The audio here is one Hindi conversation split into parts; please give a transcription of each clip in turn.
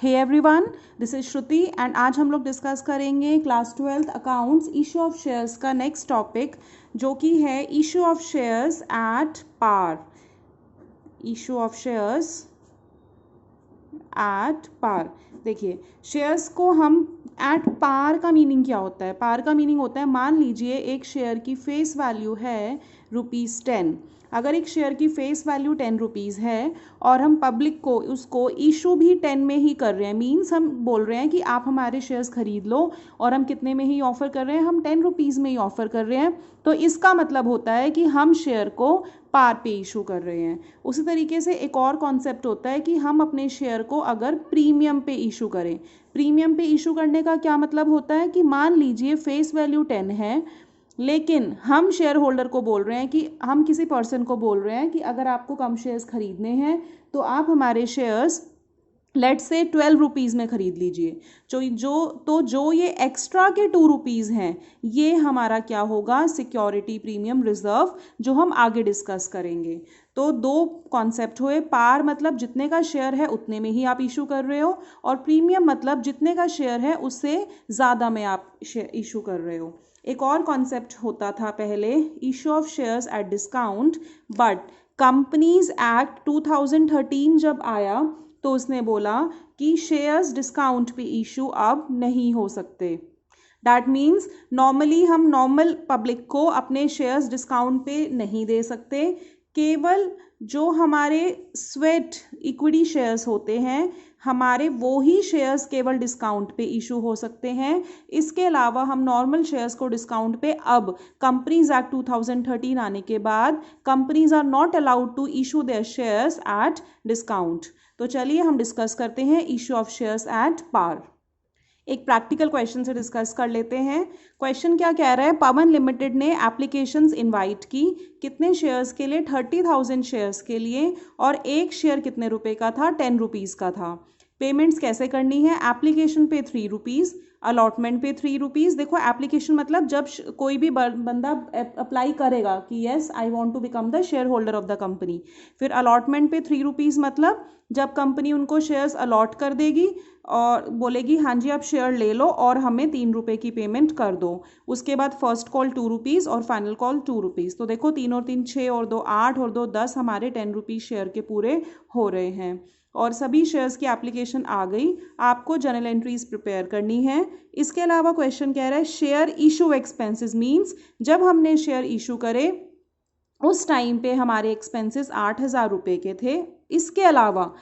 Hey everyone, this is Shruti and आज हम लोग डिस्कस करेंगे class 12th accounts issue of shares का नेक्स्ट टॉपिक, जो कि है issue of shares at par. Issue of shares at par. देखिए, शेयर्स को हम एट पार का मीनिंग क्या होता है? पार का मीनिंग होता है, मान लीजिए एक शेयर की फेस वैल्यू है ₹10। अगर एक शेयर की फेस वैल्यू 10 रुपीज़ है और हम पब्लिक को उसको इशू भी 10 में ही कर रहे हैं, मीन्स हम बोल रहे हैं कि आप हमारे शेयर्स खरीद लो, और हम कितने में ही ऑफ़र कर रहे हैं? हम 10 रुपीज़ में ही ऑफ़र कर रहे हैं। तो इसका मतलब होता है कि हम शेयर को पार पे इशू कर रहे हैं। उसी तरीके से एक और कॉन्सेप्ट होता है कि हम अपने शेयर को अगर प्रीमियम पे इशू करें। प्रीमियम पे इशू करने का क्या मतलब होता है कि मान लीजिए फेस वैल्यू 10 है, लेकिन हम शेयर होल्डर को बोल रहे हैं कि हम किसी पर्सन को बोल रहे हैं कि अगर आपको कम शेयर्स खरीदने हैं तो आप हमारे शेयर्स लेट्स से 12 रुपीज़ में ख़रीद लीजिए। जो ये एक्स्ट्रा के 2 रुपीज़ हैं, ये हमारा क्या होगा? सिक्योरिटी प्रीमियम रिजर्व, जो हम आगे डिस्कस करेंगे। तो दो कॉन्सेप्ट हुए। पार मतलब जितने का शेयर है उतने में ही आप इशू कर रहे हो, और प्रीमियम मतलब जितने का शेयर है उससे ज़्यादा में आप इशू कर रहे हो। एक और कॉन्सेप्ट होता था पहले, issue of shares at discount, but companies act 2013 जब आया तो उसने बोला कि शेयर्स डिस्काउंट पे इशू अब नहीं हो सकते। दैट मीन्स नॉर्मली हम नॉर्मल पब्लिक को अपने शेयर्स डिस्काउंट पे नहीं दे सकते। केवल जो हमारे स्वेट इक्विटी शेयर्स होते हैं, हमारे वो ही शेयर्स केवल डिस्काउंट पे इशू हो सकते हैं। इसके अलावा हम नॉर्मल शेयर्स को डिस्काउंट पे, अब कंपनीज एक्ट 2013 आने के बाद companies are not allowed to issue their shares at discount. तो चलिए हम डिस्कस करते हैं issue of shares at par. एक प्रैक्टिकल क्वेश्चन से डिस्कस कर लेते हैं। क्वेश्चन क्या कह रहा है? पवन लिमिटेड ने एप्लीकेशंस इनवाइट की, कितने शेयर्स के लिए? 30,000 शेयर्स के लिए, और एक शेयर कितने रुपए का था? 10 रुपीज़ का था। पेमेंट्स कैसे करनी है? एप्लीकेशन पे 3 रुपीज़, अलॉटमेंट पे 3 रुपीज़। देखो, एप्लीकेशन मतलब जब कोई भी बंदा अप्लाई करेगा कि yes I want to become the share holder of the company. फिर अलॉटमेंट पे 3 रुपीज़ मतलब जब कंपनी उनको शेयर्स अलॉट कर देगी और बोलेगी हाँ जी आप शेयर ले लो और हमें 3 रुपये की पेमेंट कर दो। उसके बाद फर्स्ट कॉल 2 रुपीज़ और फाइनल कॉल 2 रुपीज़। तो देखो 3 और 3 6 और 2 8 और 2 10, हमारे 10 रुपीज़ शेयर के पूरे हो रहे हैं। और सभी शेयर्स की एप्लीकेशन आ गई, आपको जर्नल एंट्रीज प्रिपेयर करनी है। इसके अलावा क्वेश्चन कह रहा है शेयर इशू एक्सपेंसेस, मीन्स जब हमने शेयर इशू करे उस टाइम पे हमारे एक्सपेंसेस 8,000 रुपये के थे। इसके अलावा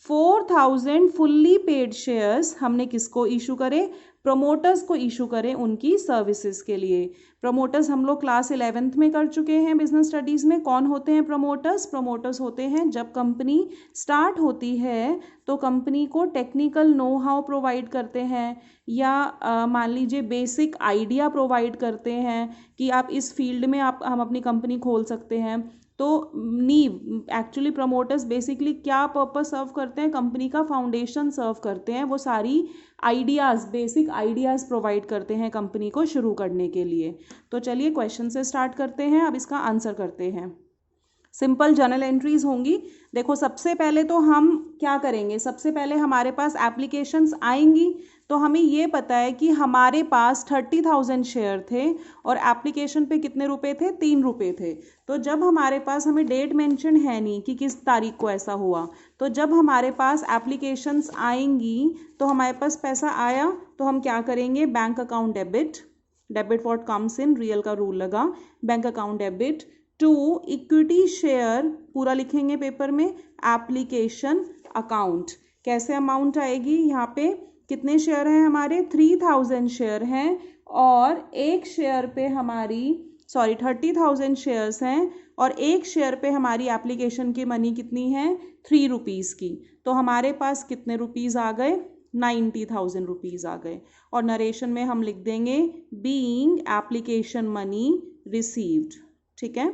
4,000 फुल्ली पेड शेयर्स हमने किसको इशू करे? प्रमोटर्स को इशू करें उनकी सर्विसेज के लिए। प्रमोटर्स हम लोग क्लास 11th में कर चुके हैं बिजनेस स्टडीज़ में। कौन होते हैं प्रमोटर्स? प्रमोटर्स होते हैं जब कंपनी स्टार्ट होती है तो कंपनी को टेक्निकल नो हाउ प्रोवाइड करते हैं, या मान लीजिए बेसिक आइडिया प्रोवाइड करते हैं कि आप इस फील्ड में हम अपनी कंपनी खोल सकते हैं। तो नीव एक्चुअली प्रमोटर्स बेसिकली क्या पर्पस सर्व करते हैं? कंपनी का फाउंडेशन सर्व करते हैं। वो सारी आइडियाज़, बेसिक आइडियाज़ प्रोवाइड करते हैं कंपनी को शुरू करने के लिए। तो चलिए क्वेश्चन से स्टार्ट करते हैं, अब इसका आंसर करते हैं। सिंपल जर्नल एंट्रीज होंगी। देखो, सबसे पहले तो हम क्या करेंगे? सबसे पहले हमारे पास एप्लीकेशंस आएंगी, तो हमें ये पता है कि हमारे पास 30,000 शेयर थे और एप्लीकेशन पे कितने रुपए थे? 3 रुपये थे। तो जब हमारे पास, हमें डेट मेंशन है नहीं कि किस तारीख को ऐसा हुआ, तो जब हमारे पास एप्लीकेशंस आएंगी तो हमारे पास पैसा आया तो हम क्या करेंगे? Bank account debit, debit what comes in, real का रूल लगा, bank account debit to equity share, पूरा लिखेंगे पेपर में, एप्लीकेशन अकाउंट। कैसे अमाउंट आएगी? यहाँ पे कितने शेयर हैं हमारे? 3,000 शेयर हैं, और एक शेयर पे हमारी 30,000 शेयर्स हैं, और एक शेयर पे हमारी एप्लीकेशन की मनी कितनी है? 3 रुपीज़ की। तो हमारे पास कितने रुपीज़ आ गए? 90,000 रुपीज़ आ गए। और नरेशन में हम लिख देंगे बीइंग एप्लीकेशन मनी रिसीव्ड। ठीक है।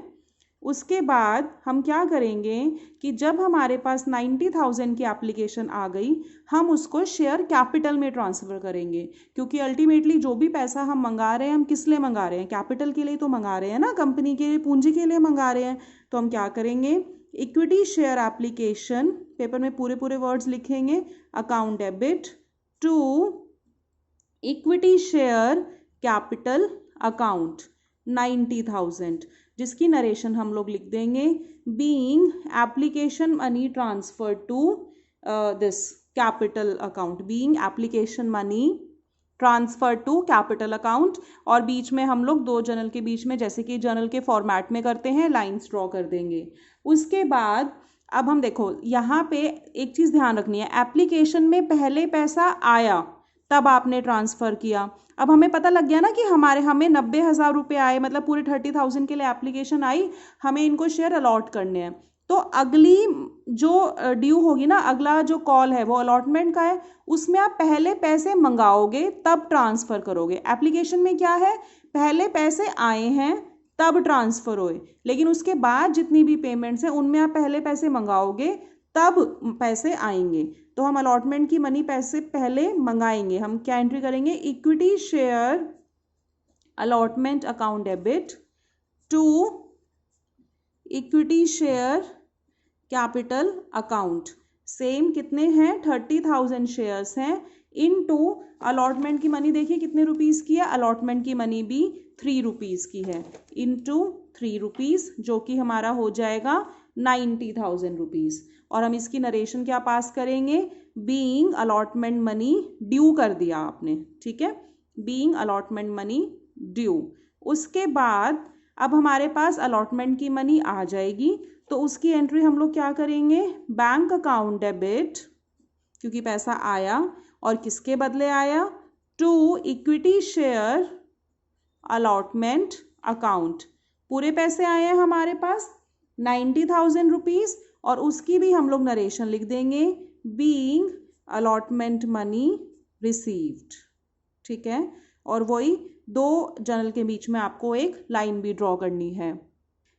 उसके बाद हम क्या करेंगे कि जब हमारे पास 90,000 की एप्लीकेशन आ गई, हम उसको शेयर कैपिटल में ट्रांसफ़र करेंगे, क्योंकि अल्टीमेटली जो भी पैसा हम मंगा रहे हैं, हम किस लिए मंगा रहे हैं? कैपिटल के लिए तो मंगा रहे हैं ना, कंपनी के लिए, पूंजी के लिए मंगा रहे हैं। तो हम क्या करेंगे? इक्विटी शेयर एप्लीकेशन, पेपर में पूरे पूरे वर्ड्स लिखेंगे, account debit to equity share capital account 90,000, जिसकी नरेशन हम लोग लिख देंगे being application money transfer to this capital account, being application money transfer to capital account, और बीच में हम लोग दो जर्नल के बीच में जैसे कि जर्नल के फॉर्मेट में करते हैं लाइंस ड्रॉ कर देंगे। उसके बाद अब हम देखो यहाँ पे एक चीज़ ध्यान रखनी है, एप्लीकेशन में पहले पैसा आया तब आपने ट्रांसफ़र किया। अब हमें पता लग गया ना कि हमें 90,000 रुपये आए, मतलब पूरे 30,000 के लिए एप्लीकेशन आई, हमें इनको शेयर अलॉट करने हैं। तो अगली जो ड्यू होगी ना, अगला जो कॉल है वो अलॉटमेंट का है, उसमें आप पहले पैसे मंगाओगे तब ट्रांसफ़र करोगे। एप्लीकेशन में क्या है, पहले पैसे आए हैं तब ट्रांसफ़र होए, लेकिन उसके बाद जितनी भी पेमेंट्स हैं उनमें आप पहले पैसे मंगाओगे तब पैसे आएंगे। तो हम अलॉटमेंट की मनी पैसे पहले मंगाएंगे। हम क्या एंट्री करेंगे, equity share allotment account debit to equity share capital account. Same कितने हैं, 30,000 शेयर्स हैं, इन टू अलॉटमेंट की मनी देखिए कितने रुपीज़ की है, अलॉटमेंट की मनी भी 3 रुपीज़ की है, इंटू 3 रुपीज़, जो कि हमारा हो जाएगा 90,000 रुपीज़। और हम इसकी नरेशन क्या पास करेंगे, बीइंग अलॉटमेंट मनी ड्यू कर दिया आपने, ठीक है, बीइंग अलॉटमेंट मनी ड्यू। उसके बाद अब हमारे पास अलॉटमेंट की मनी आ जाएगी, तो उसकी एंट्री हम लोग क्या करेंगे, बैंक अकाउंट डेबिट, क्योंकि पैसा आया और किसके बदले आया, to equity share allotment account. पूरे पैसे आए हैं हमारे पास 90,000 रुपीज़, और उसकी भी हम लोग नरेशन लिख देंगे बीइंग अलॉटमेंट मनी रिसीव्ड, ठीक है। और वही दो जर्नल के बीच में आपको एक लाइन भी ड्रॉ करनी है।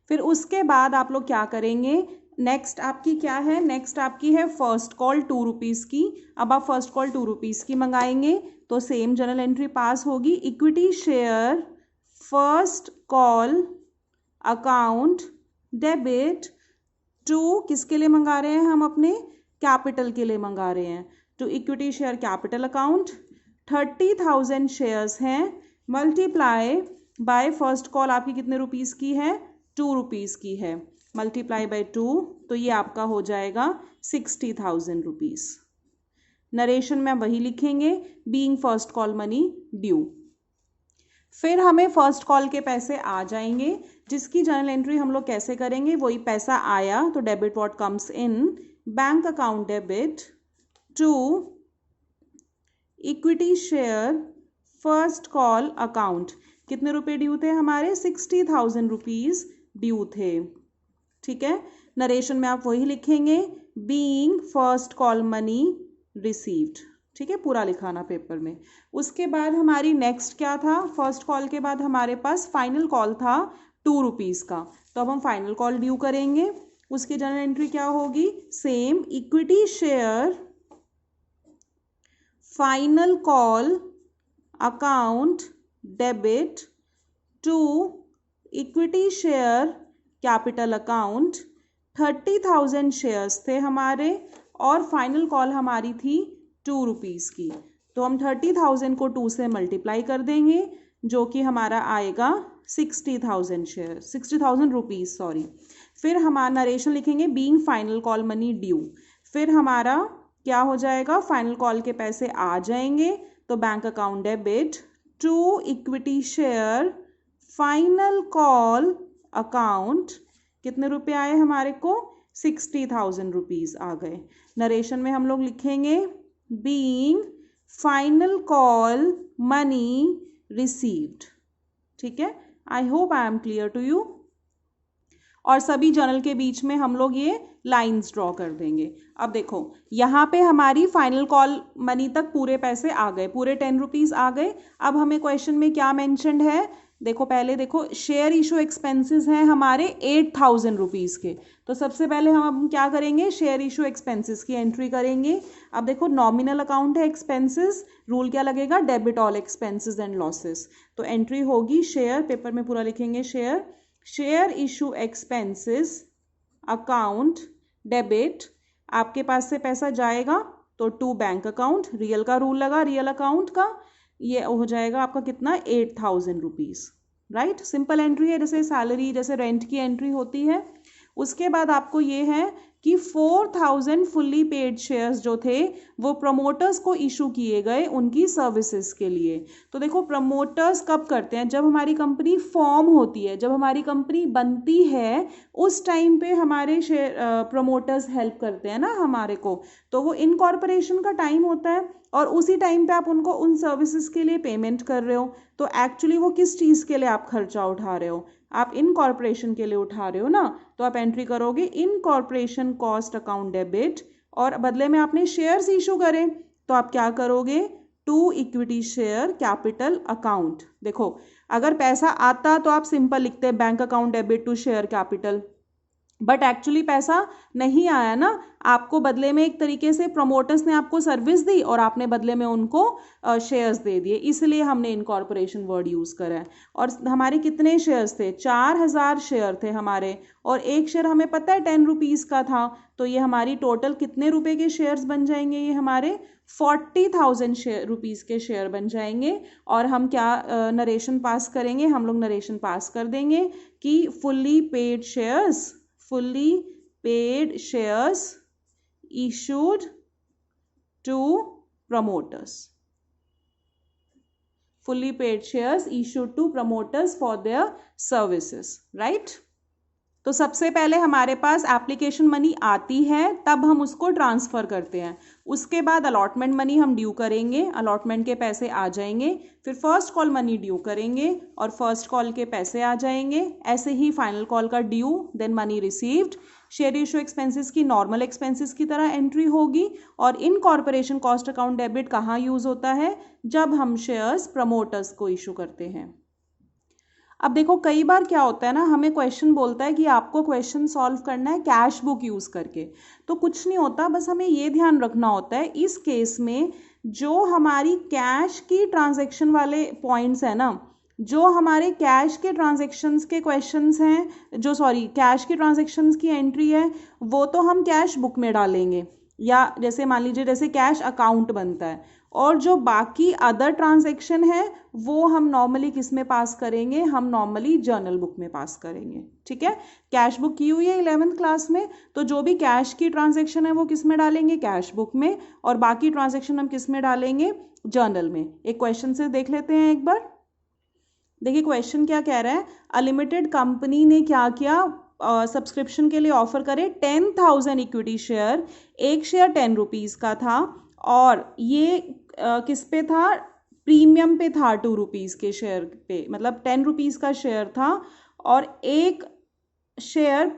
फिर उसके बाद आप लोग क्या करेंगे, नेक्स्ट आपकी क्या है, नेक्स्ट आपकी है फर्स्ट कॉल 2 रुपीज़ की। अब आप फर्स्ट कॉल 2 रुपीज़ की मंगाएंगे तो सेम जर्नल एंट्री पास होगी, equity share first call account debit to, किसके लिए मंगा रहे हैं हम, अपने कैपिटल के लिए मंगा रहे हैं, to equity share capital account. 30,000 shares हैं, मल्टीप्लाई बाय फर्स्ट कॉल आपकी कितने रुपीज़ की है, 2 रुपीज़ की है, मल्टीप्लाई बाय 2, तो ये आपका हो जाएगा 60,000 रुपीज़। नरेशन में वही लिखेंगे, being first call money due. फिर हमें फर्स्ट कॉल के पैसे आ जाएंगे, जिसकी जर्नल एंट्री हम लोग कैसे करेंगे, वही पैसा आया तो debit what comes in, bank account debit to equity share first call account. कितने रुपए ड्यू थे हमारे, 60,000 रुपीज़ ड्यू थे, ठीक है। नरेशन में आप वही लिखेंगे, being first call money received, ठीक है, पूरा लिखाना पेपर में। उसके बाद हमारी नेक्स्ट क्या था, फर्स्ट कॉल के बाद हमारे पास फाइनल कॉल था 2 रुपीज़ का, तो अब हम फाइनल कॉल ड्यू करेंगे। उसकी जर्नल एंट्री क्या होगी, same equity share final call account debit to equity share capital account. 30,000 shares थे हमारे और फाइनल कॉल हमारी थी 2 रुपीज़ की, तो हम 30,000 को 2 से मल्टीप्लाई कर देंगे, जो कि हमारा आएगा 60,000 शेयर, 60,000 रुपीज़ सॉरी। फिर हमारा नरेशन लिखेंगे being final call money due. फिर हमारा क्या हो जाएगा, फाइनल कॉल के पैसे आ जाएंगे, तो bank account debit to equity share final call account, कितने रुपए आए हमारे को, 60,000 रुपीज़ आ गए। नरेशन में हम लोग लिखेंगे being final call money received, ठीक है। I hope I am clear to you. और सभी जर्नल के बीच में हम लोग ये लाइंस ड्रॉ कर देंगे। अब देखो यहाँ पे हमारी फाइनल कॉल मनी तक पूरे पैसे आ गए, पूरे 10 रुपीज़ आ गए। अब हमें क्वेश्चन में क्या मेंशन्ड है, देखो पहले देखो शेयर इशू एक्सपेंसेस हैं हमारे 8,000 रुपीज़ के, तो सबसे पहले हम क्या करेंगे, शेयर इशू एक्सपेंसेस की एंट्री करेंगे। अब देखो नॉमिनल अकाउंट है एक्सपेंसेस, रूल क्या लगेगा, debit all expenses and losses, तो एंट्री होगी शेयर, पेपर में पूरा लिखेंगे share, share issue expenses account debit, आपके पास से पैसा जाएगा तो टू बैंक अकाउंट, रियल का रूल लगा, रियल अकाउंट का, ये हो जाएगा आपका कितना 8,000 रुपीज़, राइट। सिंपल एंट्री है, जैसे सैलरी जैसे रेंट की एंट्री होती है। उसके बाद आपको ये है कि 4,000 फुल्ली पेड शेयर्स जो थे वो प्रमोटर्स को इशू किए गए उनकी सर्विसेज के लिए। तो देखो प्रमोटर्स कब करते हैं, जब हमारी कंपनी फॉर्म होती है, जब हमारी कंपनी बनती है, उस टाइम पे हमारे प्रमोटर्स हेल्प करते हैं ना हमारे को, तो वो इनकॉर्पोरेशन का टाइम होता है और उसी टाइम पे आप उनको उन सर्विसेज के लिए पेमेंट कर रहे हो। तो एक्चुअली वो किस चीज़ के लिए आप खर्चा उठा रहे हो, आप इनकॉर्पोरेशन के लिए उठा रहे हो ना, तो आप एंट्री करोगे इनकॉर्पोरेशन कॉस्ट अकाउंट डेबिट, और बदले में आपने शेयर्स इशू करे तो आप क्या करोगे, to equity share capital account. देखो अगर पैसा आता तो आप सिंपल लिखते हैं bank account debit to share capital, but actually पैसा नहीं आया ना, आपको बदले में एक तरीके से प्रमोटर्स ने आपको सर्विस दी और आपने बदले में उनको शेयर्स दे दिए, इसलिए हमने इनकॉर्पोरेशन वर्ड यूज़ करा है। और हमारे कितने शेयर्स थे, 4,000 शेयर थे हमारे, और एक शेयर हमें पता है 10 रुपीज़ का था, तो ये हमारी टोटल कितने रुपए के शेयर्स बन जाएंगे, ये हमारे 40,000 रुपीज़ के शेयर बन जाएंगे। और हम क्या नरेशन पास करेंगे, हम लोग नरेशन पास कर देंगे कि fully paid shares issued to promoters, fully paid shares issued to promoters for their services, right। तो सबसे पहले हमारे पास एप्लीकेशन मनी आती है, तब हम उसको ट्रांसफ़र करते हैं, उसके बाद अलॉटमेंट मनी हम ड्यू करेंगे, अलॉटमेंट के पैसे आ जाएंगे, फिर फर्स्ट कॉल मनी ड्यू करेंगे और फर्स्ट कॉल के पैसे आ जाएंगे, ऐसे ही फाइनल कॉल का due, then money received, share issue expenses की नॉर्मल एक्सपेंसेस की तरह एंट्री होगी। और इनकॉर्पोरेशन कॉस्ट अकाउंट डेबिट कहाँ यूज़ होता है, जब हम शेयर्स प्रमोटर्स को इशू करते हैं। अब देखो कई बार क्या होता है ना, हमें क्वेश्चन बोलता है कि आपको क्वेश्चन सॉल्व करना है कैश बुक यूज़ करके, तो कुछ नहीं होता, बस हमें ये ध्यान रखना होता है इस केस में जो हमारी कैश की ट्रांजैक्शन वाले पॉइंट्स है ना, जो हमारे कैश के ट्रांजैक्शंस के क्वेश्चंस हैं, जो कैश के ट्रांजैक्शंस की एंट्री है, वो तो हम कैश बुक में डालेंगे, या जैसे मान लीजिए जैसे कैश अकाउंट बनता है, और जो बाकी अदर ट्रांजैक्शन है वो हम नॉर्मली किस में पास करेंगे, हम नॉर्मली जर्नल बुक में पास करेंगे, ठीक है। कैश बुक की हुई है 11th क्लास में, तो जो भी कैश की ट्रांजैक्शन है वो किस में डालेंगे, कैश बुक में, और बाकी ट्रांजैक्शन हम किस में डालेंगे, जर्नल में। एक क्वेश्चन से देख लेते हैं एक बार, देखिए क्वेश्चन क्या कह रहा है, अ लिमिटेड कंपनी ने क्या किया, सब्सक्रिप्शन के लिए ऑफर करे 10,000 इक्विटी शेयर, एक शेयर 10 रुपीज़ का था, और ये किस पे था, प्रीमियम पे था, 2 रुपीज़ के शेयर पे, मतलब 10 रुपीज़ का शेयर था और एक शेयर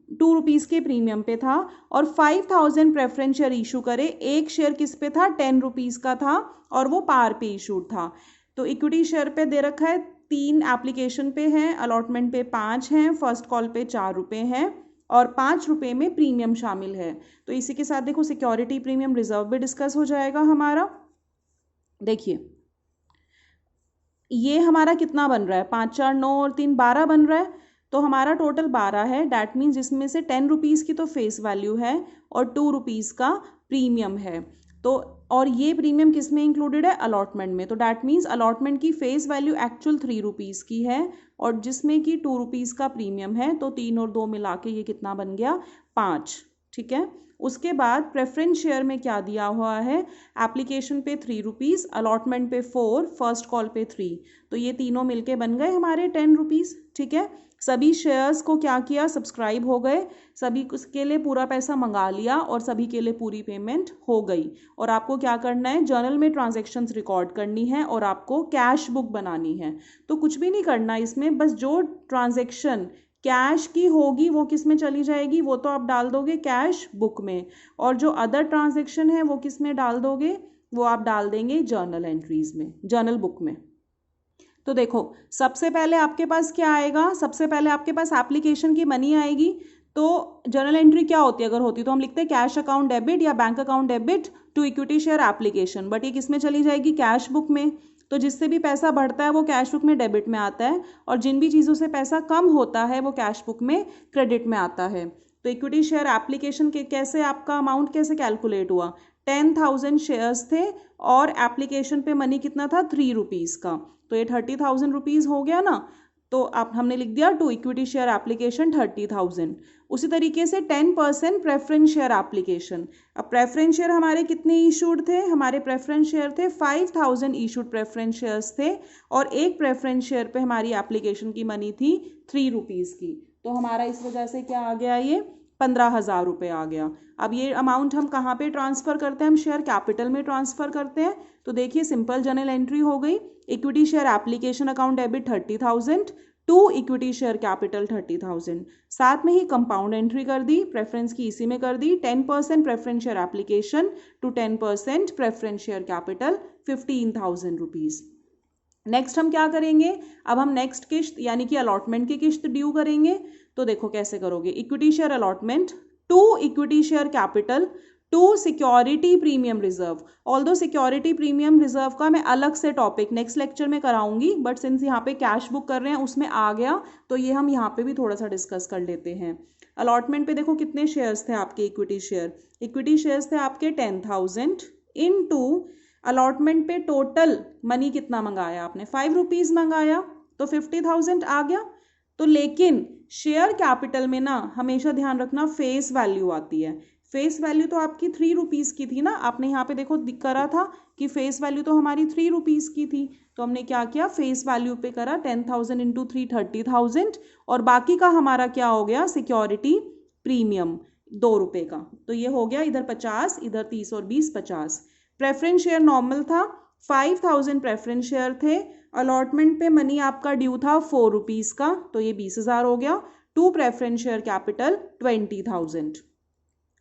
2 रुपीज़ के प्रीमियम पे था, और 5,000 प्रेफरेंस शेयर इशू करे, एक शेयर किस पे था, 10 रुपीज़ का था और वो पार पे इशूड था। तो इक्विटी शेयर पे दे रखा है 3 एप्लीकेशन पे हैं, अलॉटमेंट पे 5 हैं, फर्स्ट कॉल पे 4 रुपये हैं, और 5 रुपये में प्रीमियम शामिल है। तो इसी के साथ देखो सिक्योरिटी प्रीमियम रिजर्व भी डिस्कस हो जाएगा हमारा। देखिए ये हमारा कितना बन रहा है, 5 4 9 और 3 12 बन रहा है, तो हमारा टोटल 12 है। डैट मीन्स जिसमें से 10 रुपीज़ की तो फेस वैल्यू है और 2 रुपीज़ का प्रीमियम है, तो और ये प्रीमियम किस में इंक्लूडेड है, अलॉटमेंट में। तो डैट मीन्स अलॉटमेंट की फेस वैल्यू एक्चुअल 3 रुपीज़ की है और जिसमें कि 2 रुपीज़ का प्रीमियम है, तो 3 और 2 मिला के ये कितना बन गया, 5, ठीक है। उसके बाद प्रेफरेंस शेयर में क्या दिया हुआ है, एप्लीकेशन पे 3 रुपीज़, अलॉटमेंट पे 4, फर्स्ट कॉल पे 3, तो ये तीनों मिलके बन गए हमारे 10 रुपीज़, ठीक है। सभी शेयर्स को क्या किया, सब्सक्राइब हो गए, सभी के लिए पूरा पैसा मंगा लिया और सभी के लिए पूरी पेमेंट हो गई। और आपको क्या करना है, जर्नल में ट्रांजैक्शंस रिकॉर्ड करनी है और आपको कैश बुक बनानी है। तो कुछ भी नहीं करना इसमें, बस जो ट्रांजैक्शन कैश की होगी वो किस में चली जाएगी, वो तो आप डाल दोगे कैश बुक में, और जो अदर ट्रांजैक्शन है वो किस में डाल दोगे, वो आप डाल देंगे जर्नल एंट्रीज में, जर्नल बुक में। तो देखो सबसे पहले आपके पास क्या आएगा, सबसे पहले आपके पास एप्लीकेशन की मनी आएगी। तो जर्नल एंट्री क्या होती है, अगर होती तो हम लिखते हैं कैश अकाउंट डेबिट या bank account debit to equity share application, but ये किस में चली जाएगी, कैश बुक में। तो जिससे भी पैसा बढ़ता है वो कैश बुक में डेबिट में आता है, और जिन भी चीज़ों से पैसा कम होता है वो कैश बुक में क्रेडिट में आता है। तो इक्विटी शेयर एप्लीकेशन के कैसे आपका अमाउंट कैसे कैलकुलेट हुआ, 10,000 शेयर्स थे और एप्लीकेशन पे मनी कितना था, 3 रुपीज़ का, तो ये 30,000 रुपीज़ हो गया ना। तो आप हमने लिख दिया टू इक्विटी शेयर एप्लीकेशन 30,000। उसी तरीके से 10% प्रेफरेंस शेयर एप्लीकेशन। अब प्रेफरेंस शेयर हमारे कितने इशूड थे, हमारे प्रेफरेंस शेयर थे 5,000 इशूड प्रेफरेंस शेयर्स थे, और एक प्रेफरेंस शेयर पे हमारी एप्लीकेशन की मनी थी 3 रुपीज़ की। तो हमारा इस वजह से क्या आ गया, ये 15,000 रुपये आ गया। अब ये अमाउंट हम कहाँ पे ट्रांसफ़र करते हैं, हम शेयर कैपिटल में ट्रांसफ़र करते हैं। तो देखिए सिंपल जर्नल एंट्री हो गई, equity share application account debit 30,000 to equity share capital 30,000। साथ में ही कंपाउंड एंट्री कर दी, प्रेफरेंस की इसी में कर दी, 10% preference share application to 10% preference share capital 15,000 rupees. Next हम क्या करेंगे, अब हम नेक्स्ट किश्त यानी कि अलॉटमेंट की किश्त ड्यू करेंगे। तो देखो कैसे करोगे, equity share allotment to equity share capital to security premium reserve. Although security premium reserve का मैं अलग से टॉपिक नेक्स्ट लेक्चर में कराऊंगी, बट सिंस यहाँ पे कैश बुक कर रहे हैं उसमें आ गया, तो ये हम यहाँ पे भी थोड़ा सा डिस्कस कर लेते हैं। अलॉटमेंट पे देखो कितने शेयर्स थे आपके इक्विटी शेयर्स थे आपके 10,000 इन टू अलॉटमेंट पे टोटल मनी कितना मंगाया आपने, 5 रुपीज़ मंगाया, तो 50,000 आ गया। तो लेकिन शेयर कैपिटल में ना हमेशा ध्यान रखना फेस वैल्यू आती है। फेस वैल्यू तो आपकी 3 रुपीज़ की थी ना, आपने यहाँ पे देखो करा था कि फेस वैल्यू तो हमारी 3 रुपीज़ की थी, तो हमने क्या किया, फेस वैल्यू पे करा 10,000 इंटू 3 30,000, और बाकी का हमारा क्या हो गया, सिक्योरिटी प्रीमियम 2 रुपये का। तो ये हो गया इधर 50, इधर 30 और 20 50। प्रेफरेंस शेयर नॉर्मल था, 5,000 प्रेफरेंस शेयर थे, अलॉटमेंट पे मनी आपका ड्यू था 4 रुपीज़ का, तो ये 20,000 हो गया, टू प्रेफरेंस शेयर कैपिटल 20,000।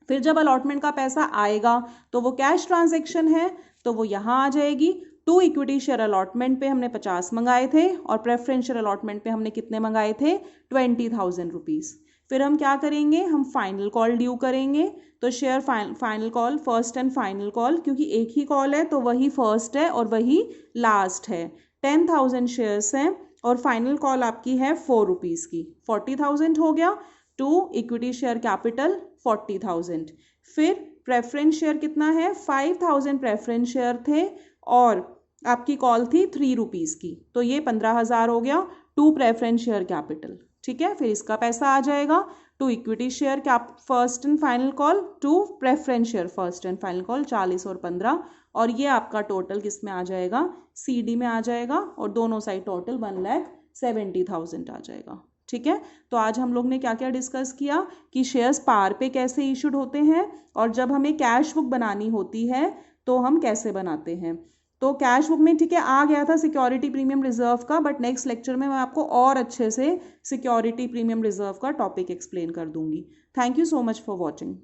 फिर जब अलॉटमेंट का पैसा आएगा तो वो कैश ट्रांजैक्शन है, तो वो यहाँ आ जाएगी। टू इक्विटी शेयर अलॉटमेंट पे हमने 50 मंगाए थे, और प्रेफरेंस शेयर अलॉटमेंट पे हमने कितने मंगाए थे, 20,000 रुपीज़। फिर हम क्या करेंगे, हम फाइनल कॉल ड्यू करेंगे। तो share final call, first and final call, क्योंकि एक ही कॉल है तो वही फर्स्ट है और वही लास्ट है। 10,000 शेयर्स हैं और फाइनल कॉल आपकी है 4 रुपीज़ की, 40,000 हो गया, टू इक्विटी शेयर कैपिटल 40,000। फिर प्रेफरेंस शेयर कितना है, 5,000 प्रेफरेंस शेयर थे और आपकी कॉल थी 3 रुपीज़ की, तो ये 15,000 हो गया, टू प्रेफरेंस शेयर कैपिटल। ठीक है, फिर इसका पैसा आ जाएगा to equity share first and final call to preference share first and final call 40 और 15, और ये आपका टोटल किस में आ जाएगा, CD में आ जाएगा, और दोनों साइड टोटल 1,70,000 आ जाएगा। ठीक है, तो आज हम लोग ने क्या क्या डिस्कस किया कि शेयर्स पार पे कैसे इशूड होते हैं, और जब हमें कैश बुक बनानी होती है तो हम कैसे बनाते हैं। तो कैश बुक में ठीक है आ गया था सिक्योरिटी प्रीमियम रिजर्व का, बट नेक्स्ट लेक्चर में मैं आपको और अच्छे से सिक्योरिटी प्रीमियम रिजर्व का टॉपिक एक्सप्लेन कर दूंगी। Thank you so much for watching.